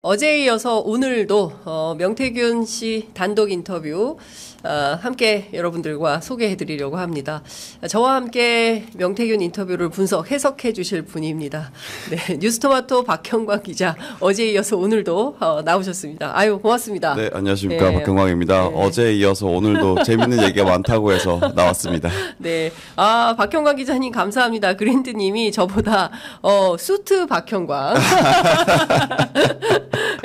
어제에 이어서 오늘도 명태균 씨 단독 인터뷰 함께 여러분들과 소개해드리려고 합니다. 저와 함께 명태균 인터뷰를 분석, 해석해 주실 분입니다. 네, 뉴스토마토 박형광 기자, 어제에 이어서 오늘도 나오셨습니다. 아유, 고맙습니다. 네, 안녕하십니까. 네. 박형광입니다. 네. 어제에 이어서 오늘도 재밌는 얘기가 많다고 해서 나왔습니다. 네, 박형광 기자님 감사합니다. 그랜드님이 저보다 수트 박형광.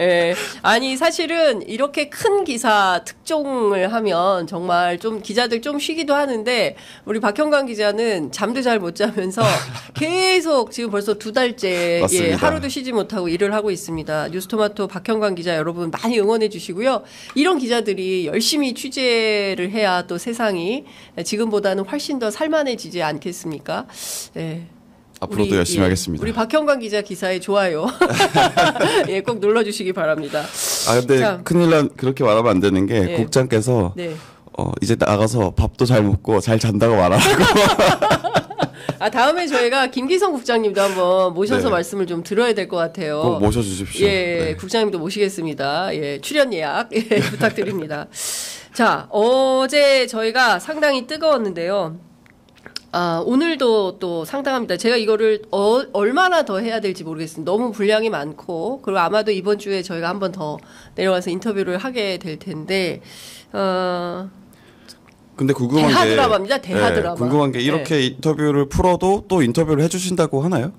예. 아니, 사실은 이렇게 큰 기사 특종을 하면 정말 좀 기자들 좀 쉬기도 하는데, 우리 박형광 기자는 잠도 잘 못 자면서 계속 지금 벌써 2달째 하루도 쉬지 못하고 일을 하고 있습니다. 뉴스토마토 박형광 기자 여러분 많이 응원해 주시고요. 이런 기자들이 열심히 취재를 해야 또 세상이 지금보다는 훨씬 더 살만해지지 않겠습니까? 예. 앞으로도 열심히 하겠습니다. 우리 박형광 기자 기사에 좋아요. 예, 꼭 눌러주시기 바랍니다. 근데 큰일 난, 그렇게 말하면 안 되는 게, 네. 국장께서, 네. 이제 나가서 밥도 잘 먹고 잘 잔다고 말하라고. 다음에 저희가 김기성 국장님도 한번 모셔서 네. 말씀을 좀 들어야 될 것 같아요. 꼭 모셔주십시오. 예, 네. 국장님도 모시겠습니다. 예, 출연 예약 부탁드립니다. 자, 어제 저희가 상당히 뜨거웠는데요. 오늘도 또 상당합니다. 제가 이거를 얼마나 더 해야 될지 모르겠습니다. 너무 분량이 많고, 그리고 아마도 이번 주에 저희가 한 번 더 내려가서 인터뷰를 하게 될 텐데, 근데 궁금한 게. 대하드라마입니다. 대하드라마. 궁금한 게 이렇게 인터뷰를 풀어도 또 인터뷰를 해주신다고 하나요?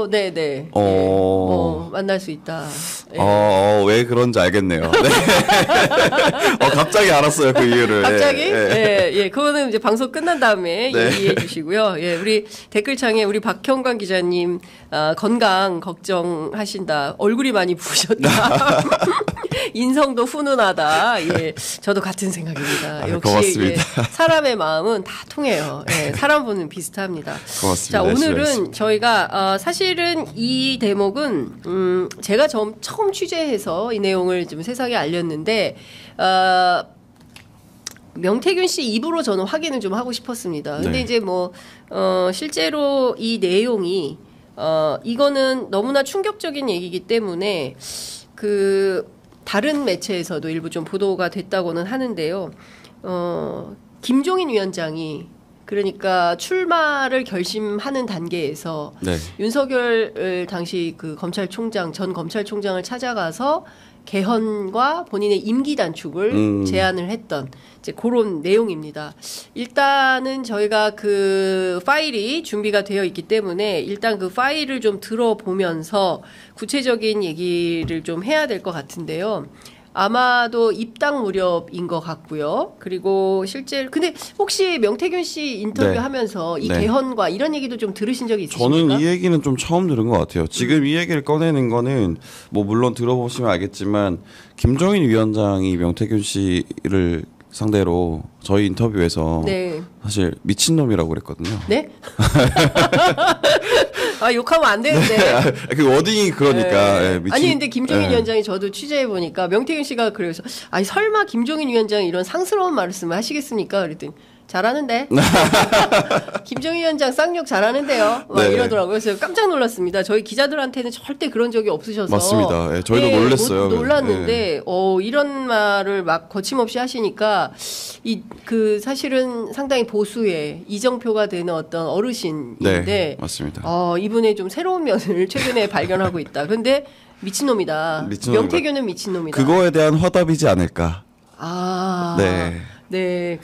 네네. 예, 만날 수 있다. 예. 왜 그런지 알겠네요. 네. 갑자기 알았어요, 그 이유를. 갑자기? 예. 예, 그거는 이제 방송 끝난 다음에 네. 얘기해 주시고요. 예, 우리 댓글창에 우리 박형광 기자님, 건강 걱정하신다. 얼굴이 많이 부으셨다. 인성도 훈훈하다. 예, 저도 같은 생각입니다. 역시 고맙습니다. 사람의 마음은 다 통해요. 예, 사람 보는 비슷합니다. 고맙습니다. 자, 오늘은 저희가 사실은 이 대목은 제가 처음 취재해서 이 내용을 좀 세상에 알렸는데 명태균 씨 입으로 저는 확인을 좀 하고 싶었습니다. 근데 네. 이제 실제로 이 내용이 이거는 너무나 충격적인 얘기이기 때문에 다른 매체에서도 일부 좀 보도가 됐다고는 하는데요. 김종인 위원장이 그러니까 출마를 결심하는 단계에서 네. 윤석열 당시 전 검찰총장을 찾아가서 개헌과 본인의 임기 단축을 제안을 했던 이제 그런 내용입니다. 일단은 저희가 그 파일이 준비가 되어 있기 때문에 일단 그 파일을 좀 들어보면서 구체적인 얘기를 좀 해야 될 것 같은데요. 아마도 입당 무렵인 것 같고요. 그리고 근데 혹시 명태균 씨 인터뷰하면서 이 네. 개헌과 이런 얘기도 좀 들으신 적이 있으십니까? 저는 이 얘기는 좀 처음 들은 것 같아요. 지금 이 얘기를 꺼내는 거는 물론 들어보시면 알겠지만 김종인 위원장이 명태균 씨를 상대로 저희 인터뷰에서 네. 사실 미친놈이라고 그랬거든요. 네? 욕하면 안 되는데. 그 워딩이 그러니까. 네. 미친. 아니 근데 김종인 네. 위원장이 저도 취재해 보니까 명태균 씨가 그래서 설마 김종인 위원장이 이런 상스러운 말씀을 하시겠습니까? 그랬더니 잘하는데. 김종인 위원장 쌍욕 잘하는데요. 네. 이러더라고요. 그래서 깜짝 놀랐습니다. 저희 기자들한테는 절대 그런 적이 없으셔서. 맞습니다. 네, 저희도 놀랐어요. 놀랐는데 이런 말을 막 거침없이 하시니까 사실은 상당히 보수의 이정표가 되는 어떤 어르신인데. 네, 맞습니다. 이분의 좀 새로운 면을 최근에 발견하고 있다. 근데 미친놈이다. 명태균은 미친놈이다. 그거에 대한 화답이지 않을까. 네. 네,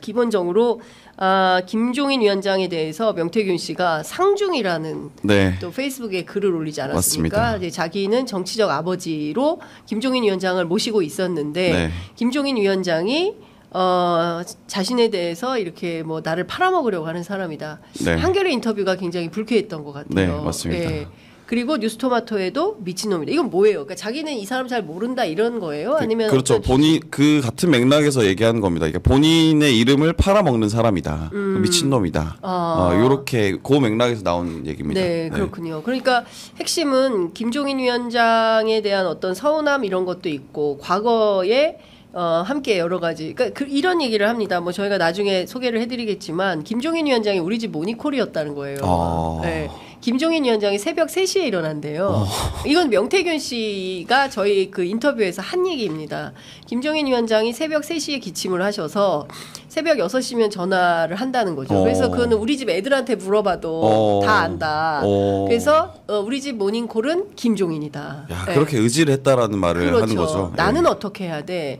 기본적으로 김종인 위원장에 대해서 명태균 씨가 상중이라는 네. 또 페이스북에 글을 올리지 않았습니까? 맞습니다. 이제 자기는 정치적 아버지로 김종인 위원장을 모시고 있었는데 네. 김종인 위원장이 자신에 대해서 이렇게 나를 팔아먹으려고 하는 사람이다. 네. 한겨레 인터뷰가 굉장히 불쾌했던 것 같아요. 네, 맞습니다. 예. 그리고 뉴스토마토에도 미친놈이다. 이건 뭐예요? 그러니까 자기는 이 사람 잘 모른다 이런 거예요? 아니면 그렇죠. 본인 같은 맥락에서 얘기하는 겁니다. 그러니까 본인의 이름을 팔아먹는 사람이다. 미친놈이다. 요렇게 그 맥락에서 나온 얘기입니다. 네, 그렇군요. 그러니까 핵심은 김종인 위원장에 대한 어떤 서운함 이런 것도 있고 과거에 함께 여러 가지, 그러니까 이런 얘기를 합니다. 저희가 나중에 소개를 해드리겠지만, 김종인 위원장이 우리 집 모니콜이었다는 거예요. 네. 김종인 위원장이 새벽 3시에 일어난대요. 이건 명태균 씨가 저희 그 인터뷰에서 한 얘기입니다. 김종인 위원장이 새벽 3시에 기침을 하셔서 새벽 6시면 전화를 한다는 거죠. 그래서 그거는 우리 집 애들한테 물어봐도 다 안다. 그래서 우리 집 모닝콜은 김종인이다. 야, 그렇게 의지를 했다라는 말을 그렇죠. 하는 거죠. 나는 어떻게 해야 돼?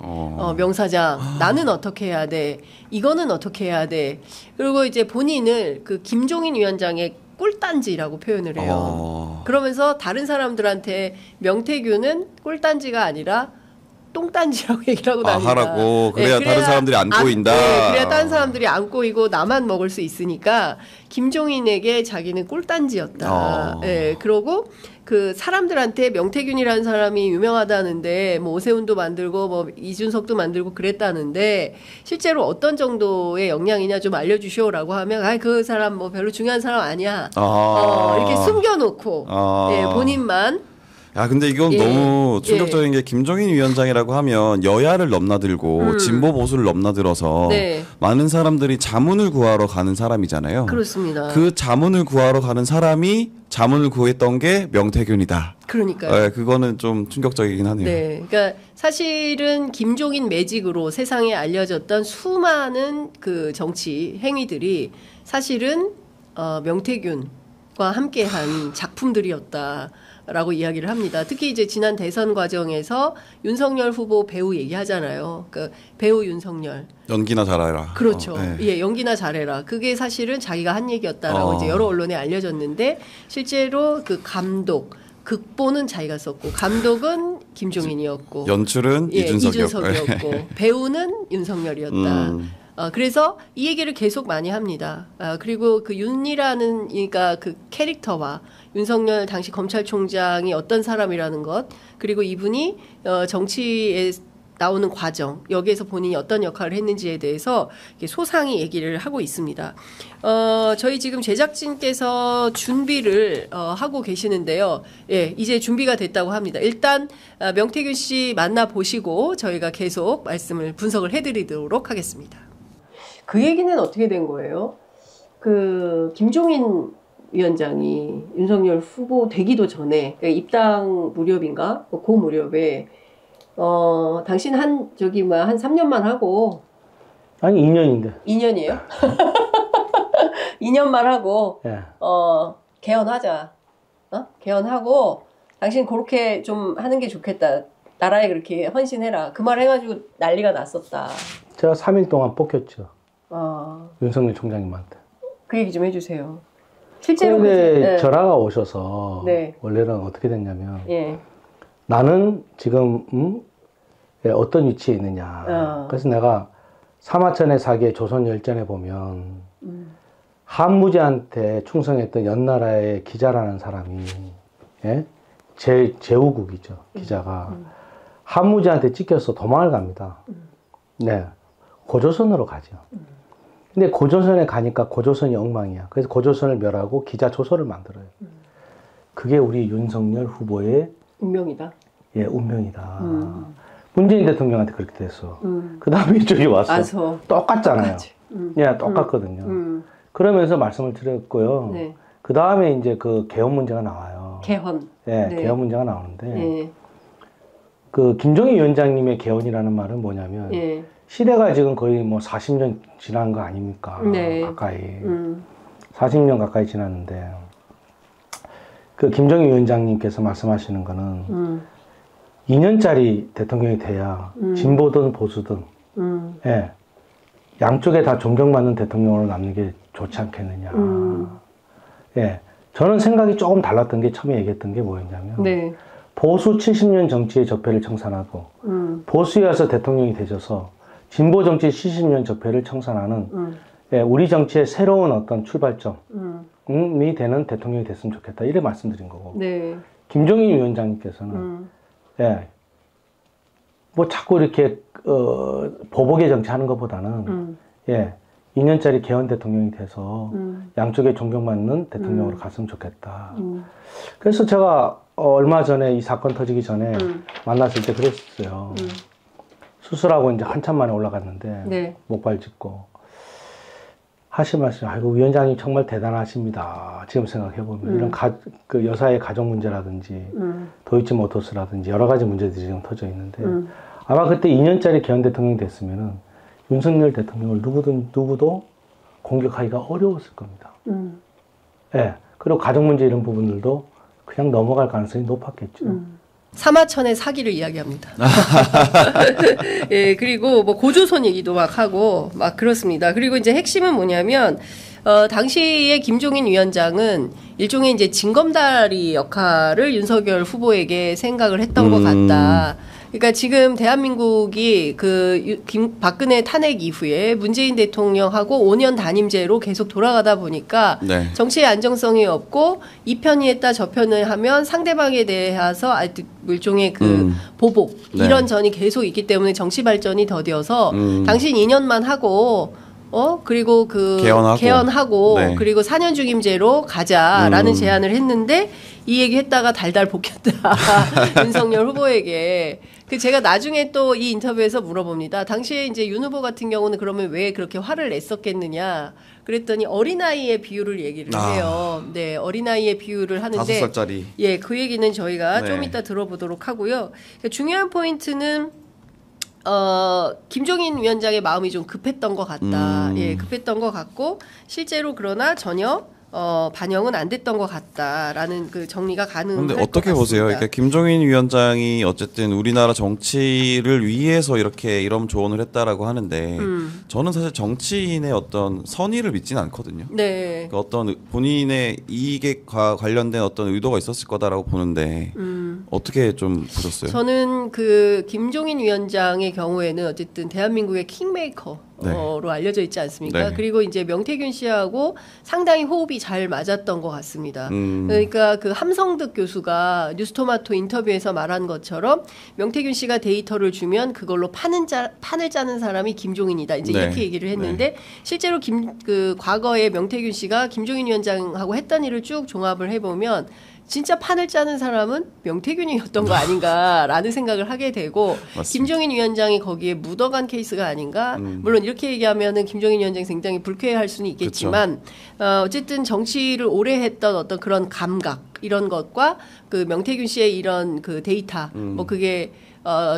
명사장, 나는 어떻게 해야 돼? 이거는 어떻게 해야 돼? 그리고 이제 본인을 그 김종인 위원장의 꿀단지라고 표현을 해요. 그러면서 다른 사람들한테 명태균은 꿀단지가 아니라 똥단지라고 얘기를 하고 다닌다. 하라고. 그래야 다른 사람들이 안 꼬인다. 그래야 다른 사람들이 안 꼬이고 나만 먹을 수 있으니까 김종인에게 자기는 꿀단지였다. 그러고 그 사람들한테 명태균이라는 사람이 유명하다는데 뭐 오세훈도 만들고 뭐 이준석도 만들고 그랬다는데 실제로 어떤 정도의 역량이냐 좀 알려주시오라고 하면 그 사람 뭐 별로 중요한 사람 아니야. 이렇게 숨겨놓고 본인만. 야, 근데 이건 너무 충격적인 게 김종인 위원장이라고 하면 여야를 넘나들고 진보 보수를 넘나들어서 많은 사람들이 자문을 구하러 가는 사람이잖아요. 그렇습니다. 그 자문을 구하러 가는 사람이 자문을 구했던 게 명태균이다. 그러니까요. 그거는 좀 충격적이긴 하네요. 네, 그러니까 사실은 김종인 매직으로 세상에 알려졌던 수많은 그 정치 행위들이 사실은 명태균과 함께한 작품들이었다라고 이야기를 합니다. 특히 이제 지난 대선 과정에서 윤석열 후보 배우 얘기하잖아요. 그 배우 윤석열. 연기나 잘해라. 그렇죠. 연기나 잘해라. 그게 사실은 자기가 한 얘기였다라고 이제 여러 언론에 알려졌는데 실제로 그 감독, 극본은 자기가 썼고 감독은 김종인이었고 연출은 이준석이었고 배우는 윤석열이었다. 그래서 이 얘기를 계속 많이 합니다. 그리고 그 윤이라는 그러니까 그 캐릭터와 윤석열 당시 검찰총장이 어떤 사람이라는 것 그리고 이분이 정치에 나오는 과정 여기에서 본인이 어떤 역할을 했는지에 대해서 소상히 얘기를 하고 있습니다. 저희 지금 제작진께서 준비를 하고 계시는데요. 이제 준비가 됐다고 합니다. 일단 명태균 씨 만나보시고 저희가 계속 말씀을 분석을 해드리도록 하겠습니다. 그 얘기는 어떻게 된 거예요? 그 김종인 위원장이 윤석열 후보 되기도 전에 입당 무렵인가? 그 무렵에 당신 한 3년만 하고 아니 2년인데 2년이에요? 2년만 하고 개헌하자. 개헌하고 당신 그렇게 좀 하는 게 좋겠다. 나라에 그렇게 헌신해라. 그 말 해가지고 난리가 났었다. 제가 3일 동안 뽑혔죠. 윤석열 총장님한테. 그 얘기 좀 해주세요. 실제로 그런데 전화가 오셔서 원래는 어떻게 됐냐면 나는 지금 어떤 위치에 있느냐. 그래서 내가 사마천의 사기의 조선열전에 보면 한무제한테 충성했던 연나라의 기자라는 사람이 제후국이죠. 기자가 한무제한테 찍혀서 도망을 갑니다. 고조선으로 가죠. 근데 고조선에 가니까 고조선이 엉망이야. 그래서 고조선을 멸하고 기자 조선을 만들어요. 그게 우리 윤석열 후보의 운명이다. 운명이다. 문재인 대통령한테 그렇게 됐어. 그 다음에 이쪽이 왔어. 똑같잖아요. 똑같거든요. 그러면서 말씀을 드렸고요. 그 다음에 이제 그 개헌 문제가 나와요. 개헌. 개헌 문제가 나오는데 그 김종인 위원장님의 개헌이라는 말은 뭐냐면 시대가 지금 거의 뭐 40년 지난 거 아닙니까? 가까이. 40년 가까이 지났는데 그 김종인 위원장님께서 말씀하시는 거는 2년짜리 대통령이 돼야 진보든 보수든 양쪽에 다 존경받는 대통령으로 남는 게 좋지 않겠느냐. 저는 생각이 조금 달랐던 게 처음에 얘기했던 게 뭐였냐면 보수 70년 정치의 적폐를 청산하고 보수에 서 대통령이 되셔서 진보 정치 70년 적폐를 청산하는 우리 정치의 새로운 어떤 출발점이 되는 대통령이 됐으면 좋겠다. 이래 말씀드린 거고. 김종인 위원장님께서는 뭐 자꾸 이렇게 보복의 정치하는 것보다는 2년짜리 개헌 대통령이 돼서 양쪽에 존경받는 대통령으로 갔으면 좋겠다. 그래서 제가 얼마 전에 이 사건 터지기 전에 만났을 때 그랬어요. 수술하고 이제 한참 만에 올라갔는데 목발 짚고 하신 말씀, 아이고, 위원장님 정말 대단하십니다. 지금 생각해보면. 이런 그 여사의 가정 문제라든지, 도이치모터스라든지 여러 가지 문제들이 지금 터져 있는데, 아마 그때 2년짜리 개헌 대통령이 됐으면은 윤석열 대통령을 누구도 공격하기가 어려웠을 겁니다. 예. 그리고 가정 문제 이런 부분들도 그냥 넘어갈 가능성이 높았겠죠. 사마천의 사기를 이야기합니다. 예, 그리고 뭐 고조선 얘기도 막 하고 막 그렇습니다. 그리고 이제 핵심은 뭐냐면 당시에 김종인 위원장은 일종의 이제 징검다리 역할을 윤석열 후보에게 생각을 했던 것 같다. 그러니까 지금 대한민국이 박근혜 탄핵 이후에 문재인 대통령하고 5년 단임제로 계속 돌아가다 보니까 네. 정치의 안정성이 없고 이 편이 했다 저 편을 하면 상대방에 대해서 일종의 보복 네. 이런 전이 계속 있기 때문에 정치 발전이 더뎌서 당신 2년만 하고 그리고 개헌하고 네. 그리고 4년 중임제로 가자라는 제안을 했는데 이 얘기 했다가 달달 볶였다. 윤석열 후보에게. 제가 나중에 또 이 인터뷰에서 물어봅니다. 당시에 이제 윤 후보 같은 경우는 그러면 왜 그렇게 화를 냈었겠느냐. 그랬더니 어린아이의 비유를 얘기를 해요. 네, 어린아이의 비유를 하는데. 5살짜리. 예, 그 얘기는 저희가 네. 좀 이따 들어보도록 하고요. 중요한 포인트는 김종인 위원장의 마음이 좀 급했던 것 같다. 예, 급했던 것 같고, 실제로 그러나 전혀, 반영은 안 됐던 것 같다라는 그 정리가 가능할 근데 어떻게 보세요? 그러니까 김종인 위원장이 어쨌든 우리나라 정치를 위해서 이렇게 이런 조언을 했다라고 하는데, 저는 사실 정치인의 어떤 선의를 믿지는 않거든요. 네. 그러니까 어떤 본인의 이익에 관련된 어떤 의도가 있었을 거다라고 보는데, 어떻게 좀 보셨어요? 저는 김종인 위원장의 경우에는 어쨌든 대한민국의 킹메이커. 네. 로 알려져 있지 않습니까? 네. 그리고 이제 명태균 씨하고 상당히 호흡이 잘 맞았던 것 같습니다. 그러니까 함성득 교수가 뉴스토마토 인터뷰에서 말한 것처럼 명태균 씨가 데이터를 주면 그걸로 판을 짜는 사람이 김종인이다. 이제 네. 이렇게 얘기를 했는데 네. 실제로 과거에 명태균 씨가 김종인 위원장하고 했던 일을 쭉 종합을 해보면 진짜 판을 짜는 사람은 명태균이었던 거 아닌가라는 생각을 하게 되고 맞습니다. 김종인 위원장이 거기에 묻어간 케이스가 아닌가. 물론 이렇게 얘기하면은 김종인 위원장이 굉장히 불쾌할 수는 있겠지만 어쨌든 정치를 오래 했던 어떤 그런 감각 이런 것과 명태균 씨의 이런 데이터 뭐 그게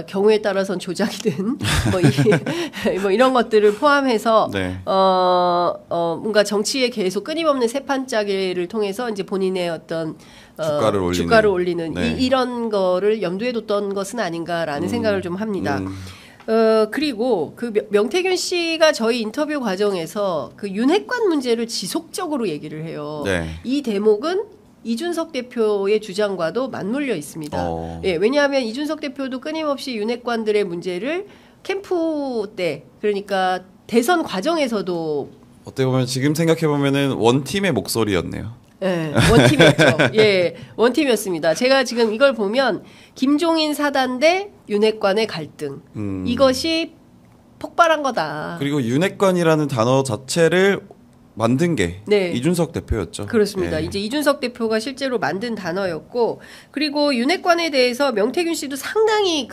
경우에 따라서는 조작이든 뭐 이런 것들을 포함해서 네. 뭔가 정치에 계속 끊임없는 세판짜기를 통해서 이제 본인의 어떤 주가를 올리는 네. 이런 거를 염두에 뒀던 것은 아닌가라는 생각을 좀 합니다. 그리고 명태균 씨가 저희 인터뷰 과정에서 윤핵관 문제를 지속적으로 얘기를 해요. 네. 이 대목은 이준석 대표의 주장과도 맞물려 있습니다. 예, 왜냐하면 이준석 대표도 끊임없이 윤핵관들의 문제를 캠프 때 그러니까 대선 과정에서도 어떻게 보면 지금 생각해 보면은 원팀의 목소리였네요. 네, 원팀이었죠. 예, 원팀이었습니다. 제가 지금 이걸 보면 김종인 사단 대 윤핵관의 갈등 이것이 폭발한 거다. 그리고 윤핵관이라는 단어 자체를 만든 게 네. 이준석 대표였죠. 그렇습니다. 예. 이제 이준석 대표가 실제로 만든 단어였고 그리고 윤핵관에 대해서 명태균 씨도 상당히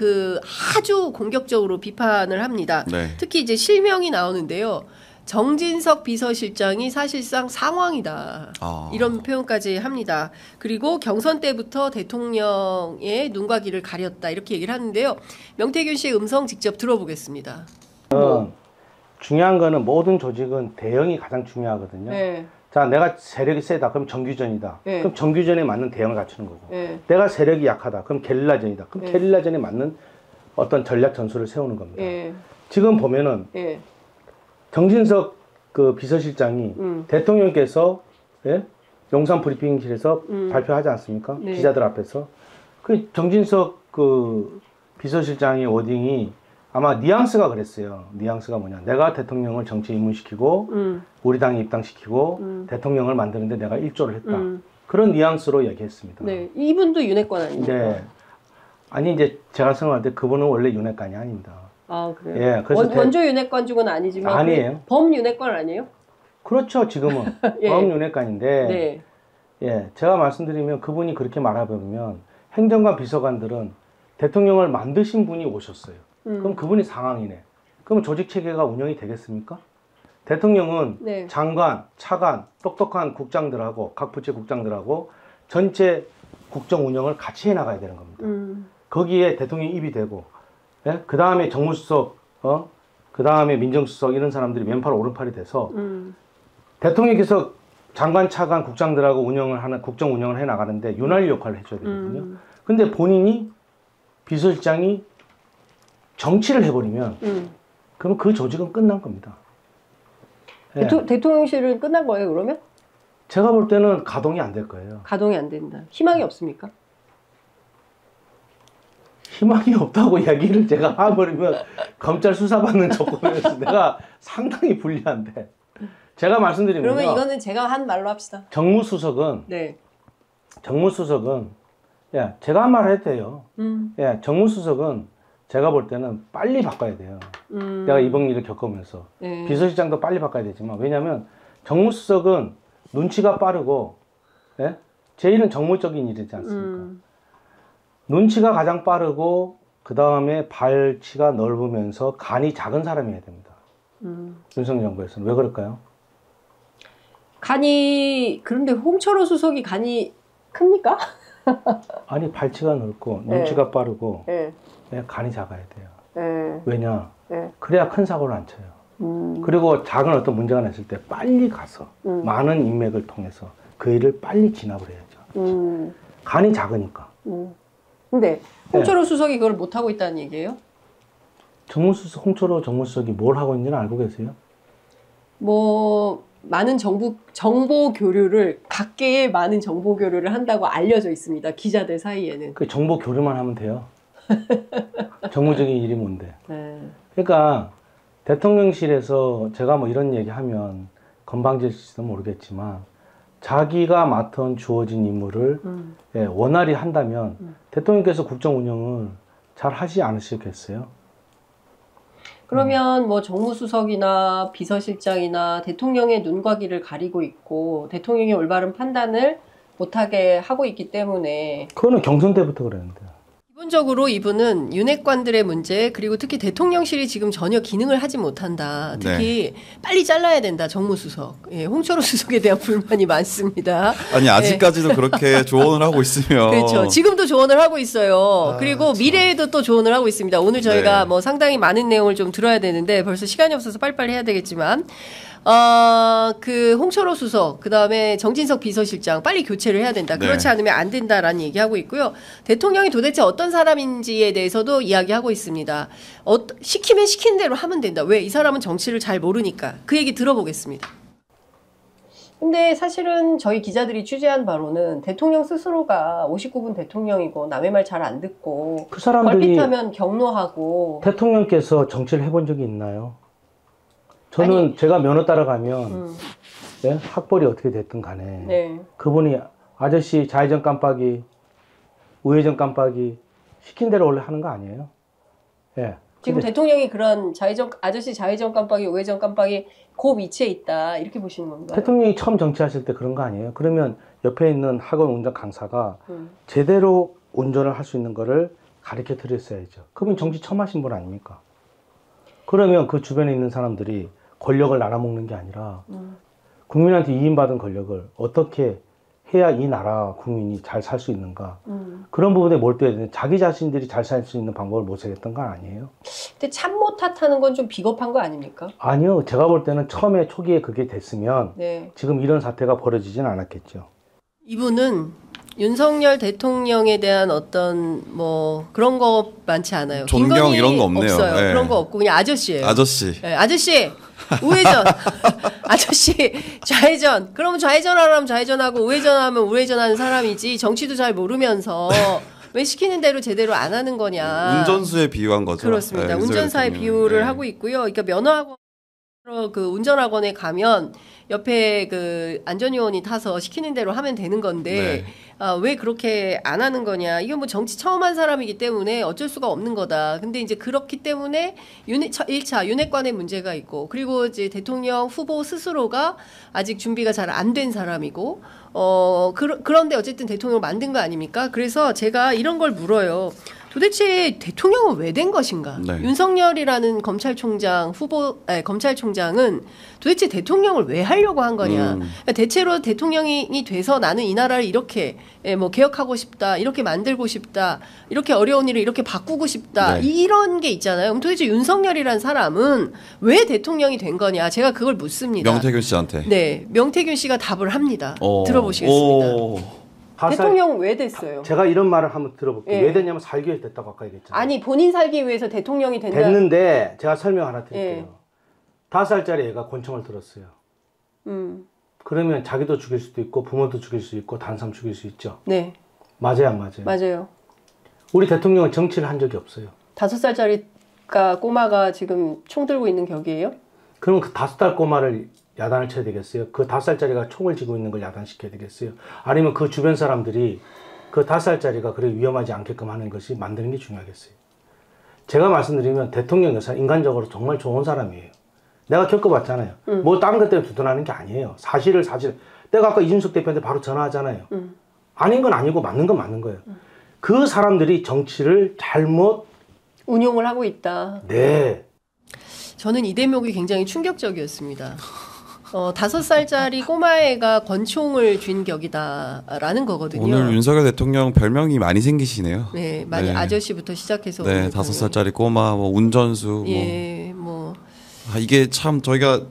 아주 공격적으로 비판을 합니다. 네. 특히 이제 실명이 나오는데요. 정진석 비서실장이 사실상 상황이다. 이런 표현까지 합니다. 그리고 경선 때부터 대통령의 눈과 귀를 가렸다. 이렇게 얘기를 하는데요. 명태균 씨의 음성 직접 들어보겠습니다. 중요한 거는 모든 조직은 대응이 가장 중요하거든요. 네. 자, 내가 세력이 세다. 그럼 정규전이다. 네. 그럼 정규전에 맞는 대응을 갖추는 거고. 네. 내가 세력이 약하다. 그럼 게릴라전이다. 그럼 네. 게릴라전에 맞는 어떤 전략 전술을 세우는 겁니다. 네. 지금 보면은 네. 정진석 비서실장이 대통령께서 예? 용산 브리핑실에서 발표하지 않습니까? 네. 기자들 앞에서. 정진석 비서실장의 워딩이 아마 뉘앙스가 그랬어요. 뉘앙스가 뭐냐. 내가 대통령을 정치에 입문시키고 우리 당에 입당시키고 대통령을 만드는데 내가 일조를 했다. 그런 뉘앙스로 얘기했습니다. 네, 이분도 윤핵관 아닙니까? 네. 아니 이제 제가 생각할 때 그분은 원래 윤핵관이 아닙니다. 아 그래요? 예, 그래서 원조 윤핵관 쪽은 아니지만 아니에요. 범 윤핵관 아니에요? 그렇죠. 지금은 예. 범 윤핵관인데 네. 예, 제가 말씀드리면 그분이 그렇게 말해보면 행정관 비서관들은 대통령을 만드신 분이 오셨어요. 그럼 그분이 상황이네. 그럼 조직 체계가 운영이 되겠습니까? 대통령은 네. 장관, 차관, 똑똑한 국장들하고 각 부처 국장들하고 전체 국정 운영을 같이 해나가야 되는 겁니다. 거기에 대통령이 입이 되고, 예? 그 다음에 정무수석, 그 다음에 민정수석 이런 사람들이 왼팔 오른팔이 돼서 대통령께서 장관, 차관, 국장들하고 국정 운영을 해 나가는데 윤활유 역할을 해줘야 되거든요. 근데 본인이 비서실장이 정치를 해버리면 그러면 그 조직은 끝난 겁니다. 예. 대통령실은 끝난 거예요, 그러면? 제가 볼 때는 가동이 안 될 거예요. 가동이 안 된다. 희망이 없습니까? 희망이 없다고 이야기를 제가 해버리면 검찰 수사받는 조건에서 내가 상당히 불리한데. 제가 말씀드린 거는 그러면 이거는 제가 한 말로 합시다. 정무수석은 네. 예, 제가 한 말 해도 돼요. 예, 정무수석은 제가 볼 때는 빨리 바꿔야 돼요. 내가 이번 일을 겪으면서 네. 비서실장도 빨리 바꿔야 되지만 왜냐하면 정무수석은 눈치가 빠르고 예? 제 일은 정무적인 일이지 않습니까? 눈치가 가장 빠르고 그 다음에 발치가 넓으면서 간이 작은 사람이어야 됩니다. 윤석열 정부에서는 왜 그럴까요? 간이 그런데 홍철호 수석이 간이 큽니까? 아니 발치가 넓고 눈치가 네. 빠르고 네. 간이 작아야 돼요. 네. 왜냐? 네. 그래야 큰 사고를 안 쳐요. 그리고 작은 어떤 문제가 났을 때 빨리 가서 많은 인맥을 통해서 그 일을 빨리 진압을 해야죠. 간이 작으니까. 근데 홍철호 네. 수석이 그걸 못하고 있다는 얘기예요? 홍철호 정무수석이 뭘 하고 있는지는 알고 계세요? 뭐 많은 정보 교류를 각계의 많은 정보 교류를 한다고 알려져 있습니다. 기자들 사이에는. 그 정보 교류만 하면 돼요. 정무적인 일이 뭔데? 네. 그러니까 대통령실에서 제가 뭐 이런 얘기하면 건방질지도 모르겠지만 자기가 맡은 주어진 임무를 예, 원활히 한다면 대통령께서 국정 운영을 잘 하지 않으시겠어요? 그러면 뭐 정무수석이나 비서실장이나 대통령의 눈과 귀를 가리고 있고 대통령의 올바른 판단을 못하게 하고 있기 때문에 그거는 경선 때부터 그랬는데 기본적으로 이분은 윤핵관들의 문제 그리고 특히 대통령실이 지금 전혀 기능을 하지 못한다. 특히 네. 빨리 잘라야 된다. 정무수석. 예, 홍철호 수석에 대한 불만이 많습니다. 아니 아직까지도 네. 그렇게 조언을 하고 있으면 그렇죠. 지금도 조언을 하고 있고 그리고 미래에도 또 조언을 하고 있습니다. 오늘 저희가 네. 뭐 상당히 많은 내용을 좀 들어야 되는데 벌써 시간이 없어서 빨리빨리 해야 되겠지만 그 홍철호 수석, 그 다음에 정진석 비서실장 빨리 교체를 해야 된다. 그렇지 네. 않으면 안 된다라는 얘기하고 있고요. 대통령이 도대체 어떤 사람인지에 대해서도 이야기하고 있습니다. 시키면 시킨 대로 하면 된다. 왜? 이 사람은 정치를 잘 모르니까. 그 얘기 들어보겠습니다. 근데 사실은 저희 기자들이 취재한 바로는 대통령 스스로가 59분 대통령이고 남의 말 잘 안 듣고 그 사람들이 걸핏하면 경로하고 대통령께서 정치를 해본 적이 있나요? 저는 아니, 제가 면허 따라가면 네? 학벌이 어떻게 됐든 간에 네. 그분이 아저씨 좌회전 깜빡이 우회전 깜빡이 시킨 대로 원래 하는 거 아니에요? 예. 지금 대통령이 그런 아저씨 좌회전 깜빡이 우회전 깜빡이 그 위치에 있다 이렇게 보시는 건가요? 대통령이 처음 정치하실 때 그런 거 아니에요? 그러면 옆에 있는 학원 운전 강사가 제대로 운전을 할 수 있는 거를 가르쳐 드렸어야죠. 그분 정치 처음 하신 분 아닙니까? 그러면 그 주변에 있는 사람들이 권력을 나눠먹는 게 아니라 국민한테 위임받은 권력을 어떻게 해야 이 나라 국민이 잘 살 수 있는가 그런 부분에 몰두해야 되는데 자기 자신들이 잘 살 수 있는 방법을 모색했던 건 아니에요? 근데 참모 탓하는 건 좀 비겁한 거 아닙니까? 아니요. 제가 볼 때는 처음에 초기에 그게 됐으면 네. 지금 이런 사태가 벌어지진 않았겠죠. 이분은 윤석열 대통령에 대한 어떤 뭐 그런 거 많지 않아요. 존경 이런 거 없네요. 없어요. 네. 그런 거 없고 그냥 아저씨예요. 아저씨. 네, 아저씨 우회전. 아저씨 좌회전. 그러면 좌회전하라면 좌회전하고 우회전하면 우회전하는 사람이지 정치도 잘 모르면서 왜 시키는 대로 제대로 안 하는 거냐. 운전수에 비유한 거죠. 그렇습니다. 네, 운전사에 비유를 하고 있고요. 그러니까 면허학원 그 운전학원에 가면 옆에 그 안전요원이 타서 시키는 대로 하면 되는 건데 네. 왜 그렇게 안 하는 거냐. 이건 뭐 정치 처음 한 사람이기 때문에 어쩔 수가 없는 거다. 근데 이제 그렇기 때문에 1차 윤핵관의 문제가 있고 그리고 이제 대통령 후보 스스로가 아직 준비가 잘 안 된 사람이고 그런데 어쨌든 대통령을 만든 거 아닙니까? 그래서 제가 이런 걸 물어요. 도대체 대통령은 왜 된 것인가? 네. 윤석열이라는 검찰총장 검찰총장은 도대체 대통령을 왜 하려고 한 거냐? 그러니까 대체로 대통령이 돼서 나는 이 나라를 이렇게 뭐 개혁하고 싶다, 이렇게 만들고 싶다, 이렇게 어려운 일을 이렇게 바꾸고 싶다, 네. 이런 게 있잖아요. 그럼 도대체 윤석열이라는 사람은 왜 대통령이 된 거냐? 제가 그걸 묻습니다. 명태균 씨한테. 네, 명태균 씨가 답을 합니다. 들어보시겠습니다. 대통령 왜 됐어요? 제가 이런 말을 한번 들어볼게요. 예. 왜 됐냐면 살기 위해서 됐다고 아까 얘기했잖아요. 아니 본인 살기 위해서 대통령이 됐는데 제가 설명 하나 드릴게요. 예. 5살짜리 애가 권총을 들었어요. 그러면 자기도 죽일 수도 있고 부모도 죽일 수 있고 다른 사람 죽일 수 있죠. 네. 맞아요, 안 맞아요? 맞아요. 우리 대통령은 정치를 한 적이 없어요. 5살짜리 꼬마가 지금 총 들고 있는 격이에요? 그러면 그 5살 꼬마를 야단을 쳐야 되겠어요? 그 5살짜리가 총을 쥐고 있는 걸 야단시켜야 되겠어요? 아니면 그 주변 사람들이 그 5살짜리가 그래 위험하지 않게끔 하는 것이 만드는 게 중요하겠어요? 제가 말씀드리면 대통령 여사 인간적으로 정말 좋은 사람이에요. 내가 겪어봤잖아요. 뭐 다른 것 때문에 두둔하는 게 아니에요. 사실. 내가 아까 이준석 대표한테 바로 전화하잖아요. 아닌 건 아니고 맞는 건 맞는 거예요. 그 사람들이 정치를 잘못 운용을 하고 있다. 네. 저는 이 대목이 굉장히 충격적이었습니다. 5살짜리 꼬마애가 권총을 쥔 격이다라는 거거든요. 오늘 윤석열 대통령 별명이 많이 생기시네요. 네, 많이 네. 아저씨부터 시작해서. 네, 5살짜리 꼬마, 뭐 운전수. 예, 이게 참 저희가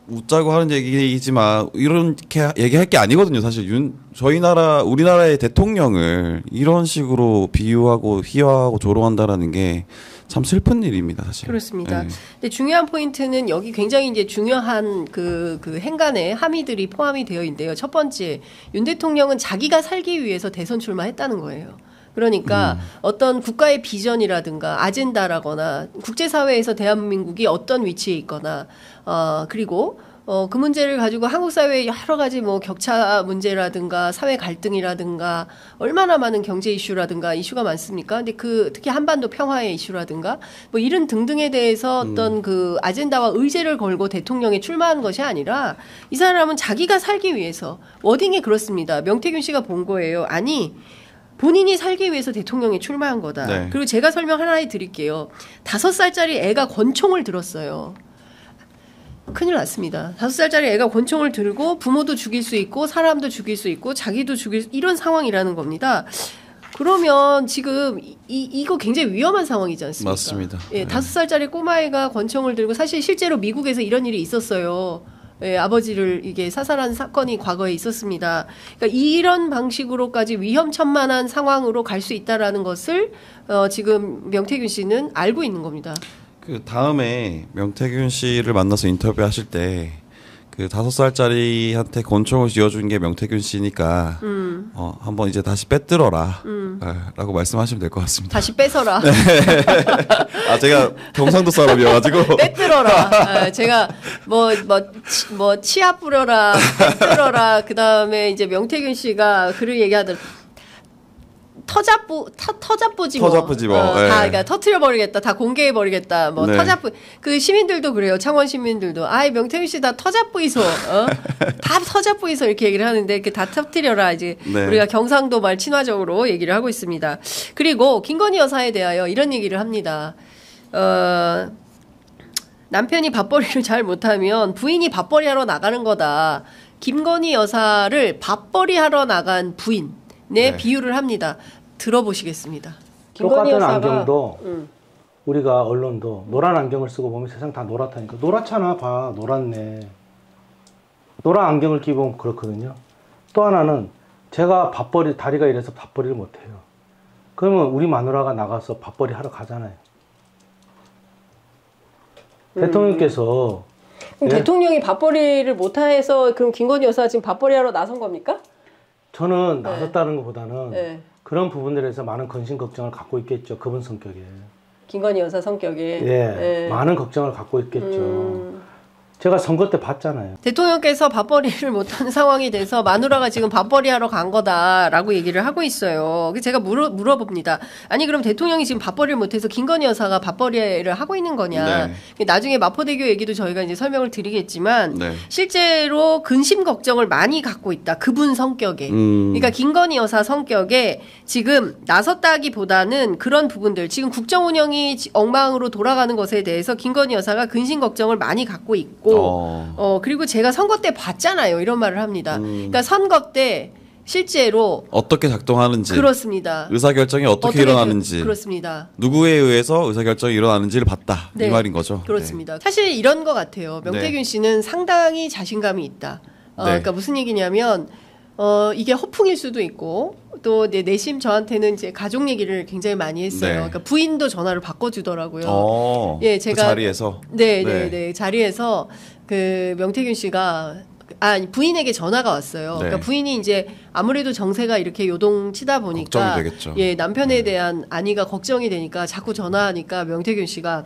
웃자고 하는 얘기이지만 이렇게 얘기할 게 아니거든요. 사실 우리나라의 대통령을 이런 식으로 비유하고 희화하고 조롱한다라는 게 참 슬픈 일입니다, 사실. 그렇습니다. 네. 근데 중요한 포인트는 여기 굉장히 이제 중요한 그 행간에 함의들이 포함이 되어 있는데요. 첫 번째, 윤 대통령은 자기가 살기 위해서 대선 출마했다는 거예요. 그러니까 어떤 국가의 비전이라든가 아젠다라거나 국제사회에서 대한민국이 어떤 위치에 있거나 그리고 그 문제를 가지고 한국 사회의 여러 가지 뭐 격차 문제라든가 사회 갈등이라든가 얼마나 많은 경제 이슈라든가 이슈가 많습니까? 근데 특히 한반도 평화의 이슈라든가 뭐 이런 등등에 대해서 어떤 그 아젠다와 의제를 걸고 대통령에 출마한 것이 아니라 이 사람은 자기가 살기 위해서 워딩이 그렇습니다. 명태균 씨가 본 거예요. 아니 본인이 살기 위해서 대통령에 출마한 거다. 네. 그리고 제가 설명 하나 해드릴게요. 5살짜리 애가 권총을 들었어요. 큰일 났습니다. 5살짜리 애가 권총을 들고 부모도 죽일 수 있고 사람도 죽일 수 있고 자기도 이런 상황이라는 겁니다. 그러면 지금 이거 굉장히 위험한 상황이지 않습니까? 맞습니다. 예, 5살짜리 꼬마애가 권총을 들고 사실 실제로 미국에서 이런 일이 있었어요. 예, 아버지를 이게 사살한 사건이 과거에 있었습니다. 그러니까 이런 방식으로까지 위험천만한 상황으로 갈 수 있다라는 것을 지금 명태균 씨는 알고 있는 겁니다. 그 다음에 명태균 씨를 만나서 인터뷰하실 때 그 5살짜리한테 권총을 쥐어준 게 명태균 씨니까 한번 이제 다시 빼들어라 라고 말씀하시면 될 것 같습니다. 다시 뺏어라. 네. 제가 경상도 사람이어가지고 빼들어라. 제가 뭐 치아 뿌려라, 빼들어라. 그 다음에 이제 명태균 씨가 그런 얘기하더라고요. 터잡부지 뭐. 터잡부지 뭐. 다 네. 그러니까 터트려버리겠다. 다 공개해버리겠다. 뭐 네. 터잡부. 그 시민들도 그래요. 창원 시민들도. 명태균 씨 다 터잡부이소. 다 터잡부이소 이렇게 얘기를 하는데 다 터트려라. 이제 네. 우리가 경상도 말 친화적으로 얘기를 하고 있습니다. 그리고 김건희 여사에 대하여 이런 얘기를 합니다. 남편이 밥벌이를 잘 못하면 부인이 밥벌이 하러 나가는 거다. 김건희 여사를 밥벌이 하러 나간 부인에 네. 비유를 합니다. 들어보시겠습니다. 똑같은 안경도 우리가 언론도 노란 안경을 쓰고 보면 세상 다 노랗다니까. 노랗잖아. 봐. 노랗네. 노란 안경을 끼고 보면 그렇거든요. 또 하나는 제가 다리가 이래서 밥벌이를 못해요. 그러면 우리 마누라가 나가서 밥벌이 하러 가잖아요. 대통령께서 그럼 대통령이 밥벌이를 못해서 그럼 김건희 여사 지금 밥벌이 하러 나선 겁니까? 저는 나섰다는 것보다는 네. 그런 부분들에서 많은 근심 걱정을 갖고 있겠죠. 그분 성격에. 김건희 여사 성격에. 예. 많은 걱정을 갖고 있겠죠. 제가 선거 때 봤잖아요. 대통령께서 밥벌이를 못하는 상황이 돼서 마누라가 지금 밥벌이 하러 간 거다라고 얘기를 하고 있어요. 제가 물어봅니다. 아니 그럼 대통령이 지금 밥벌이를 못해서 김건희 여사가 밥벌이를 하고 있는 거냐. 네. 나중에 마포대교 얘기도 저희가 이제 설명을 드리겠지만 네. 실제로 근심 걱정을 많이 갖고 있다. 그분 성격에. 그러니까 김건희 여사 성격에 지금 나섰다기보다는 그런 부분들 지금 국정 운영이 엉망으로 돌아가는 것에 대해서 김건희 여사가 근심 걱정을 많이 갖고 있고 그리고 제가 선거 때 봤잖아요. 이런 말을 합니다. 그러니까 선거 때 실제로 어떻게 작동하는지 그렇습니다. 의사결정이 어떻게 일어나는지 그렇습니다. 누구에 의해서 의사결정이 일어나는지를 봤다. 네. 이 말인 거죠. 그렇습니다. 네. 사실 이런 것 같아요. 명태균 씨는 상당히 자신감이 있다. 그러니까 무슨 얘기냐면 이게 허풍일 수도 있고 또 내심 저한테는 이제 가족 얘기를 굉장히 많이 했어요. 그러니까 부인도 전화를 바꿔주더라고요. 예, 제가 그 자리에서 네, 자리에서 그 명태균 씨가 부인에게 전화가 왔어요. 그러니까 부인이 이제 아무래도 정세가 이렇게 요동치다 보니까 걱정이 되겠죠. 예, 남편에 대한 안위가 걱정이 되니까 자꾸 전화하니까 명태균 씨가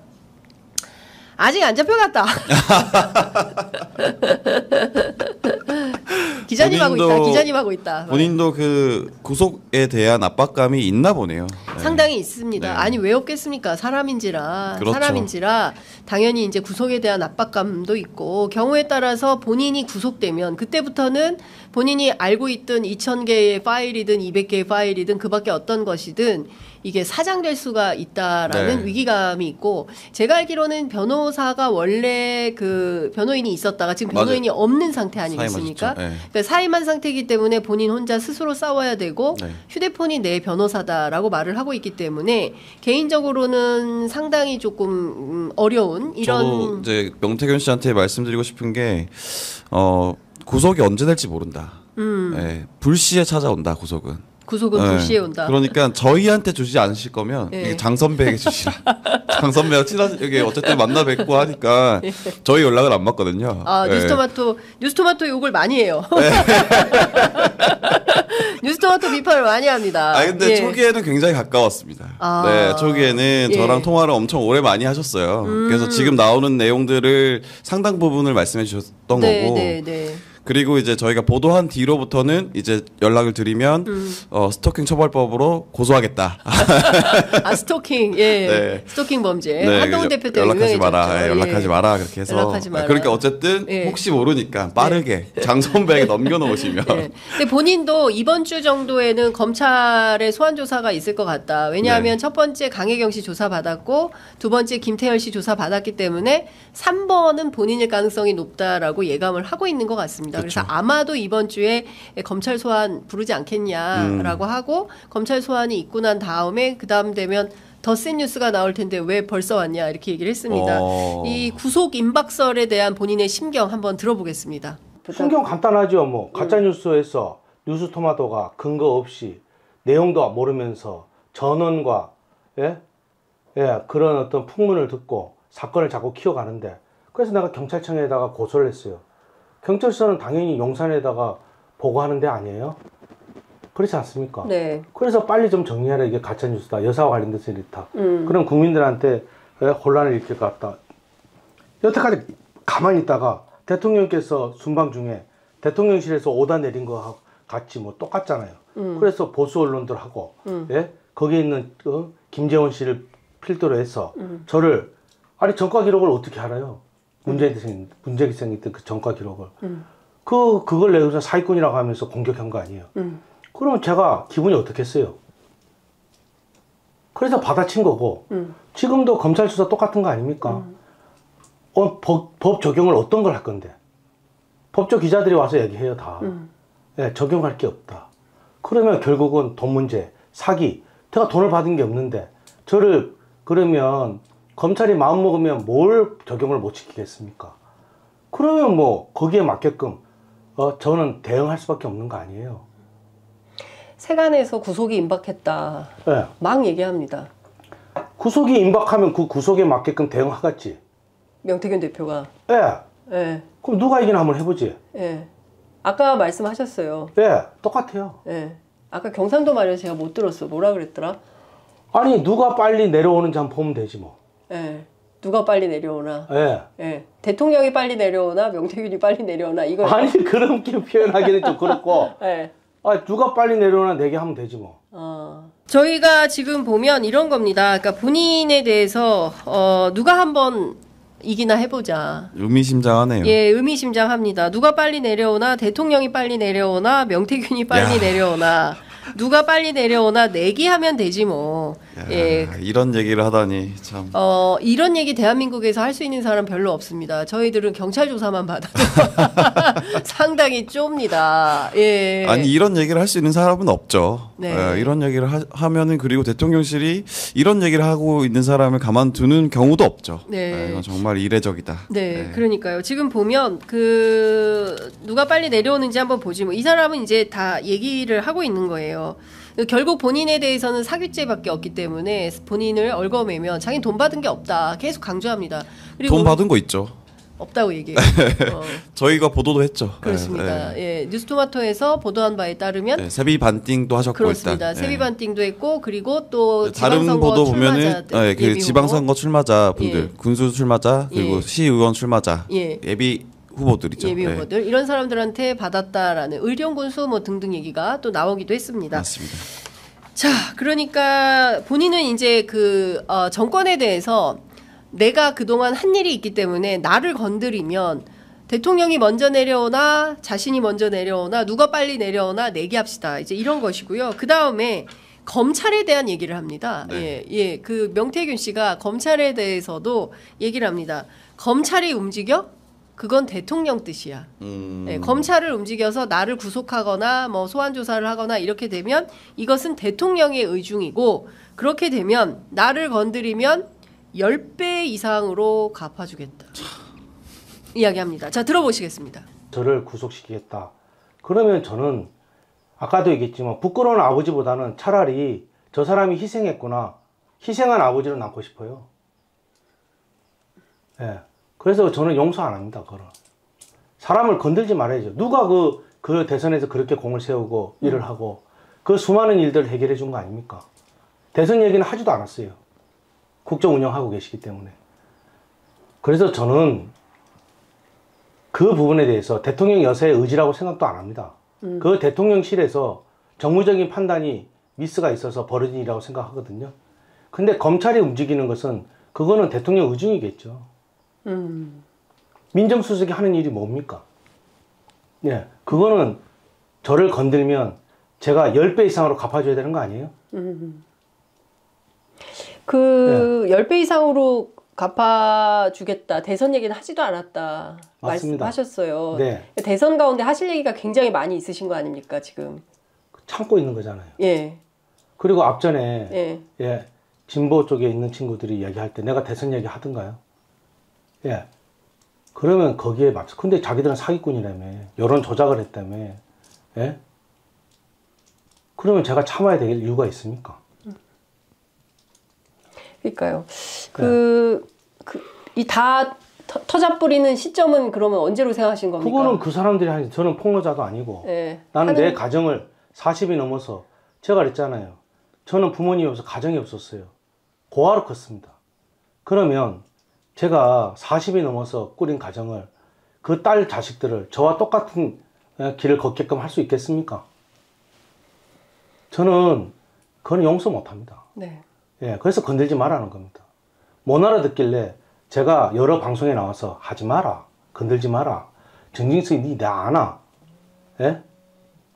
아직 안 잡혀갔다. 기자님하고 있다. 본인도 그 구속에 대한 압박감이 있나 보네요. 네. 상당히 있습니다. 네. 아니 왜 없겠습니까? 사람인지라. 그렇죠. 사람인지라 당연히 이제 구속에 대한 압박감도 있고 경우에 따라서 본인이 구속되면 그때부터는 본인이 알고 있던 2,000개의 파일이든 200개의 파일이든 그밖에 어떤 것이든 이게 사장될 수가 있다라는 위기감이 있고 제가 알기로는 변호사가 원래 그 변호인이 있었다가 지금 변호인이 없는 상태 아니겠습니까? 그러니까 사임한 상태이기 때문에 본인 혼자 스스로 싸워야 되고 휴대폰이 내 변호사다라고 말을 하고 있기 때문에 개인적으로는 상당히 조금 어려운 이런. 저도 이제 명태균 씨한테 말씀드리고 싶은 게 구속이 언제 될지 모른다. 네, 불시에 찾아온다 구속은. 구속은 불시에 온다. 그러니까 저희한테 주지 않으실 거면 장 선배에게 주시라. 장 선배가 여기 어쨌든 만나 뵙고 하니까 저희 연락을 안 받거든요. 뉴스토마토 욕을 많이 해요. 뉴스토마토 비판을 많이 합니다. 근데 초기에는 굉장히 가까웠습니다. 네, 초기에는 저랑 통화를 엄청 오래 많이 하셨어요. 그래서 지금 나오는 내용들을 상당 부분을 말씀해 주셨던 거고. 그리고 이제 저희가 보도한 뒤로부터는 이제 연락을 드리면 스토킹 처벌법으로 고소하겠다. 스토킹, 스토킹 범죄. 한동훈 대표 때문에 연락하지 마라, 연락하지 마라 그렇게 해서. 그러니까 어쨌든 혹시 모르니까 빠르게 장 선배에게 넘겨놓으시면. 근데 본인도 이번 주 정도에는 검찰의 소환 조사가 있을 것 같다. 왜냐하면 첫 번째 강혜경 씨 조사 받았고 두 번째 김태열 씨 조사 받았기 때문에 3번은 본인일 가능성이 높다라고 예감을 하고 있는 것 같습니다. 그래서 아마도 이번 주에 검찰 소환 부르지 않겠냐라고 하고 검찰 소환이 있고 난 다음에 그 다음 되면 더 센 뉴스가 나올 텐데 왜 벌써 왔냐 이렇게 얘기를 했습니다. 이 구속 임박설에 대한 본인의 심경 한번 들어보겠습니다. 심경 간단하죠. 뭐 가짜 뉴스에서 뉴스토마토가 근거 없이 내용도 모르면서 전원과 그런 어떤 풍문을 듣고 사건을 자꾸 키워가는데 그래서 내가 경찰청에다가 고소를 했어요. 경찰서는 당연히 용산에다가 보고하는 데 아니에요? 그렇지 않습니까? 네. 그래서 빨리 좀 정리하라. 이게 가짜뉴스다. 여사와 관련돼서 이렇다. 그럼 국민들한테 혼란을 일으킬 것 같다. 여태까지 가만히 있다가 대통령께서 순방 중에 대통령실에서 오다 내린 거 같이 뭐 똑같잖아요. 그래서 보수 언론들하고 거기에 있는 김재원 씨를 필두로 해서 저를 전과 기록을 어떻게 알아요? 문제기생이 있던 그 전과 기록을. 그걸 내고서 사기꾼이라고 하면서 공격한 거 아니에요. 그러면 제가 기분이 어떻겠어요? 그래서 받아친 거고, 지금도 검찰 수사 똑같은 거 아닙니까? 법 적용을 어떤 걸 할 건데? 법조 기자들이 와서 얘기해요, 다. 적용할 게 없다. 그러면 결국은 돈 문제, 사기. 제가 돈을 받은 게 없는데, 저를, 그러면, 검찰이 마음먹으면 뭘 적용을 못 시키겠습니까? 그러면 뭐 거기에 맞게끔 저는 대응할 수밖에 없는 거 아니에요. 세간에서 구속이 임박했다. 막 얘기합니다. 구속이 임박하면 그 구속에 맞게끔 대응하겠지. 명태균 대표가. 그럼 누가 이기나 한번 해보지. 아까 말씀하셨어요. 똑같아요. 아까 경상도 말을 제가 못 들었어. 뭐라 그랬더라? 아니 누가 빨리 내려오는지 한번 보면 되지 뭐. 누가 빨리 내려오나. 예. 예. 대통령이 빨리 내려오나 명태균이 빨리 내려오나 이거. 아니 그렇게 표현하기는 좀 그렇고. 예. 아 누가 빨리 내려오나 내기하면 되지 뭐. 저희가 지금 보면 이런 겁니다. 그러니까 본인에 대해서 누가 한번 이기나 해보자. 의미심장하네요. 예, 의미심장합니다. 누가 빨리 내려오나, 대통령이 빨리 내려오나, 명태균이 빨리 내려오나, 누가 빨리 내려오나 내기하면 되지 뭐. 야, 예. 이런 얘기를 하다니 참. 이런 얘기 대한민국에서 할 수 있는 사람 별로 없습니다. 저희들은 경찰 조사만 받아도 상당히 좁니다. 예. 아니 이런 얘기를 할 수 있는 사람은 없죠. 네. 이런 얘기를 하면은 그리고 대통령실이 이런 얘기를 하고 있는 사람을 가만두는 경우도 없죠. 네. 이건 정말 이례적이다. 네, 그러니까요. 지금 보면 누가 빨리 내려오는지 한번 보지 뭐. 이 사람은 이제 다 얘기를 하고 있는 거예요. 결국 본인에 대해서는 사규죄밖에 없기 때문에 본인을 얽어매면 자기는 돈 받은 게 없다. 계속 강조합니다. 그리고 돈 받은 거 있죠. 없다고 얘기해요. 저희가 보도도 했죠. 그렇습니다. 예, 뉴스토마토에서 보도한 바에 따르면 세비 반띵도 하셨고 그렇습니다. 일단. 세비 반띵도 했고 그리고 또 다른 지방선거 보도 보면은 그 지방선거 출마자 분들, 군수 출마자 그리고 시의원 출마자 예비 후보들이죠. 예비 후보들 이런 사람들한테 받았다라는 의령군수 뭐 등등 얘기가 또 나오기도 했습니다. 맞습니다. 자, 그러니까 본인은 이제 정권에 대해서 내가 그동안 한 일이 있기 때문에 나를 건드리면 대통령이 먼저 내려오나 자신이 먼저 내려오나 누가 빨리 내려오나 내기합시다. 이제 이런 것이고요. 그 다음에 검찰에 대한 얘기를 합니다. 네. 예, 그 명태균 씨가 검찰에 대해서도 얘기를 합니다. 검찰이 움직여? 그건 대통령 뜻이야. 네, 검찰을 움직여서 나를 구속하거나 뭐 소환 조사를 하거나 이렇게 되면 이것은 대통령의 의중이고 그렇게 되면 나를 건드리면 10배 이상으로 갚아주겠다. 이야기합니다. 자, 들어보시겠습니다. 저를 구속시키겠다. 그러면 저는 아까도 얘기했지만 부끄러운 아버지보다는 차라리 저 사람이 희생했구나. 희생한 아버지를 낳고 싶어요. 예. 그래서 저는 용서 안 합니다. 그걸. 사람을 건들지 말아야죠. 누가 그 대선에서 그렇게 공을 세우고 일을 하고 그 수많은 일들을 해결해 준 거 아닙니까? 대선 얘기는 하지도 않았어요. 국정 운영하고 계시기 때문에. 그래서 저는 그 부분에 대해서 대통령 여사의 의지라고 생각도 안 합니다. 그 대통령실에서 정무적인 판단이 미스가 있어서 벌어진 일이라고 생각하거든요. 근데 검찰이 움직이는 것은 그거는 대통령 의중이겠죠. 민정수석이 하는 일이 뭡니까? 예, 그거는 저를 건들면 제가 10배 이상으로 갚아줘야 되는 거 아니에요? 10배 이상으로 갚아주겠다. 대선 얘기는 하지도 않았다. 맞습니다. 말씀하셨어요. 네. 대선 가운데 하실 얘기가 굉장히 많이 있으신 거 아닙니까, 지금? 참고 있는 거잖아요. 예. 그리고 앞전에 진보 쪽에 있는 친구들이 얘기할 때 내가 대선 얘기 하던가요? 예. 그러면 거기에 맞춰. 근데 자기들은 사기꾼이라며. 여론 조작을 했다며. 예? 그러면 제가 참아야 될 이유가 있습니까? 그러니까요. 이 다 터잡 뿌리는 시점은 그러면 언제로 생각하신 겁니까? 그거는 그 사람들이 하는, 저는 폭로자도 아니고. 나는 내 가정을 40이 넘어서, 제가 그랬잖아요. 저는 부모님이 없어서 가정이 없었어요. 고아로 컸습니다. 그러면 제가 40이 넘어서 꾸린 가정을 그 딸 자식들을 저와 똑같은 길을 걷게끔 할 수 있겠습니까? 저는 그건 용서 못합니다. 네. 예, 그래서 건들지 말라는 겁니다. 못 알아듣길래 제가 여러 방송에 나와서 하지 마라, 건들지 마라, 정진석이 니 나 아나, 예?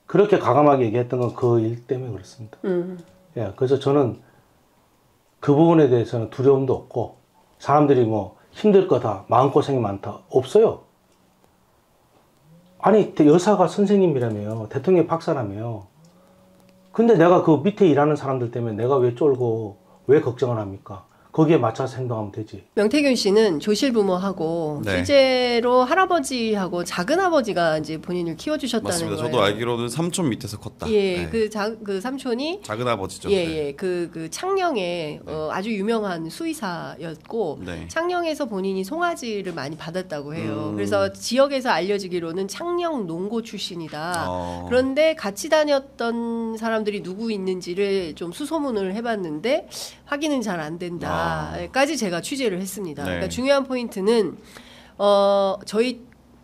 그렇게 과감하게 얘기했던 건 그 일 때문에 그렇습니다. 예, 그래서 저는 그 부분에 대해서는 두려움도 없고 사람들이 뭐 힘들 거다, 마음고생이 많다, 없어요. 아니 여사가 선생님이라며요, 대통령 박사라며요. 근데 내가 그 밑에 일하는 사람들 때문에 내가 왜 쫄고 왜 걱정을 합니까? 거기에 맞춰서 행동하면 되지. 명태균 씨는 조실부모하고 실제로 할아버지하고 작은아버지가 이제 본인을 키워주셨다는 맞습니다. 거예요. 저도 알기로는 삼촌 밑에서 컸다. 예, 그 삼촌이 작은아버지죠. 예, 그 창녕에 아주 유명한 수의사였고 창녕에서 본인이 송아지를 많이 받았다고 해요. 그래서 지역에서 알려지기로는 창녕 농고 출신이다. 그런데 같이 다녔던 사람들이 누구 있는지를 좀 수소문을 해봤는데 확인은 잘 안 된다까지 제가 취재를 했습니다. 네. 그러니까 중요한 포인트는 저희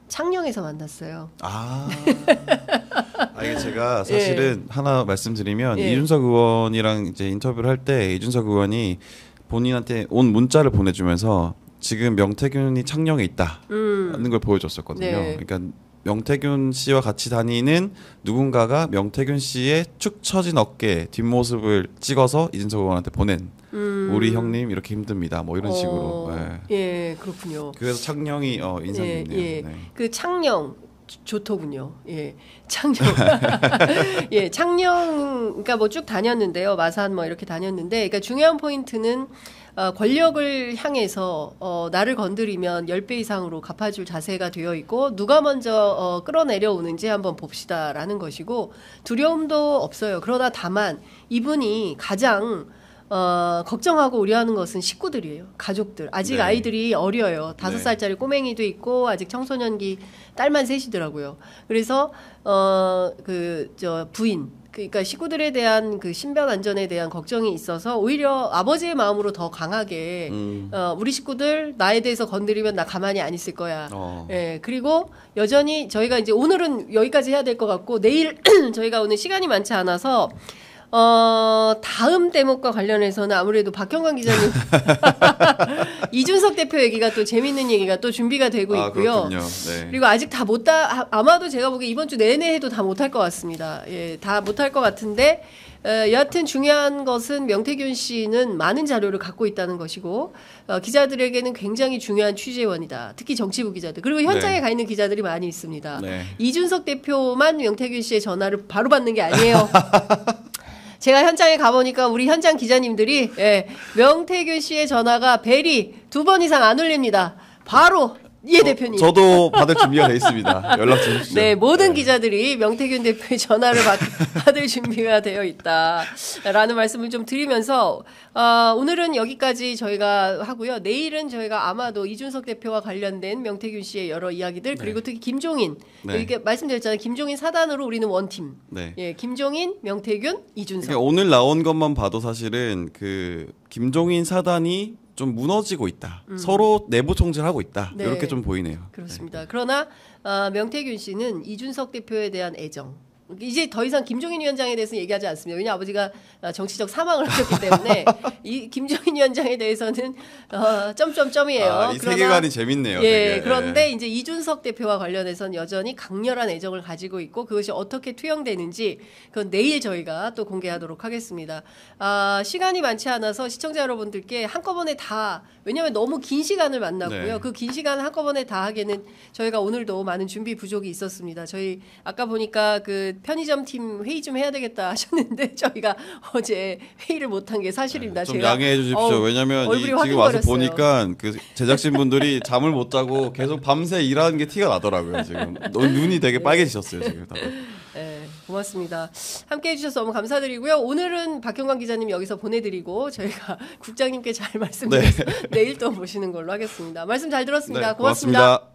창녕에서 만났어요. 이게 제가 사실은 하나 말씀드리면 예. 이준석 의원이랑 이제 인터뷰를 할 때 이준석 의원이 본인한테 온 문자를 보내주면서 지금 명태균이 창녕에 있다는 걸 보여줬었거든요. 네. 그러니까 명태균 씨와 같이 다니는 누군가가 명태균 씨의 축 처진 어깨 뒷모습을 찍어서 이준석 의원한테 보낸 우리 형님 이렇게 힘듭니다. 뭐 이런 식으로. 예, 그렇군요. 그래서 창녕이 인상이 있네요. 예. 네. 그 창녕 좋더군요. 예, 창녕. 예, 창녕. 그러니까 뭐 쭉 다녔는데요. 마산 뭐 이렇게 다녔는데, 그러니까 중요한 포인트는 권력을 향해서 나를 건드리면 10배 이상으로 갚아줄 자세가 되어 있고 누가 먼저 끌어내려오는지 한번 봅시다라는 것이고 두려움도 없어요. 그러나 다만 이분이 가장 걱정하고 우려하는 것은 식구들이에요. 가족들. 아직 네. 아이들이 어려요. 5살짜리 꼬맹이도 있고 아직 청소년기 딸만 셋이더라고요. 그래서 부인, 그러니까 식구들에 대한 그 신변 안전에 대한 걱정이 있어서 오히려 아버지의 마음으로 더 강하게 우리 식구들 나에 대해서 건드리면 나 가만히 안 있을 거야. 예, 그리고 여전히 저희가 이제 오늘은 여기까지 해야 될 것 같고 내일 저희가 오늘 시간이 많지 않아서 다음 대목과 관련해서는 아무래도 박형광 기자님 이준석 대표 얘기가 또 재밌는 얘기가 또 준비가 되고 있고요. 네. 그리고 아직 아마도 제가 보기에 이번 주 내내 해도 다 못할 것 같습니다. 예, 다 못할 것 같은데 여하튼 중요한 것은 명태균 씨는 많은 자료를 갖고 있다는 것이고 기자들에게는 굉장히 중요한 취재원이다. 특히 정치부 기자들. 그리고 현장에 가 있는 기자들이 많이 있습니다. 이준석 대표만 명태균 씨의 전화를 바로 받는 게 아니에요. 제가 현장에 가보니까 우리 현장 기자님들이 명태균 씨의 전화가 벨이 2번 이상 안 울립니다. 바로 예 대표님. 저도 받을 준비가 돼 있습니다. 연락 주십시오. 네, 모든 기자들이 명태균 대표의 전화를 받을 준비가 되어 있다라는 말씀을 좀 드리면서 오늘은 여기까지 저희가 하고요. 내일은 저희가 아마도 이준석 대표와 관련된 명태균 씨의 여러 이야기들 그리고 특히 김종인 이렇게 말씀드렸잖아요. 김종인 사단으로 우리는 원팀. 예, 김종인, 명태균, 이준석. 그러니까 오늘 나온 것만 봐도 사실은 그 김종인 사단이 좀 무너지고 있다. 서로 내부 총질하고 있다. 네. 이렇게 좀 보이네요. 그렇습니다. 네. 그러나 명태균 씨는 이준석 대표에 대한 애정. 이제 더 이상 김종인 위원장에 대해서는 얘기하지 않습니다. 왜냐하면 아버지가 정치적 사망을 하셨기 때문에 이 김종인 위원장에 대해서는 점점점이에요. 이 세계관이 재밌네요. 예, 되게. 그런데 이제 이준석 대표와 관련해서는 여전히 강렬한 애정을 가지고 있고 그것이 어떻게 투영되는지 그건 내일 저희가 또 공개하도록 하겠습니다. 시간이 많지 않아서 시청자 여러분들께 한꺼번에 다 왜냐하면 너무 긴 시간을 만났고요. 그 긴 시간을 한꺼번에 다 하기에는 저희가 오늘도 많은 준비 부족이 있었습니다. 저희 아까 보니까 그 편의점 팀 회의 좀 해야 되겠다 하셨는데 저희가 어제 회의를 못한 게 사실입니다. 좀 제가 양해해 주십시오. 왜냐하면 지금 와서 보니까 그 제작진 분들이 잠을 못 자고 계속 밤새 일하는 게 티가 나더라고요. 지금 눈이 되게 빨개지셨어요. 지금 다들. 네, 고맙습니다. 함께해 주셔서 너무 감사드리고요. 오늘은 박형광 기자님 여기서 보내드리고 저희가 국장님께 잘 말씀드려서 내일 또 보시는 걸로 하겠습니다. 말씀 잘 들었습니다. 고맙습니다.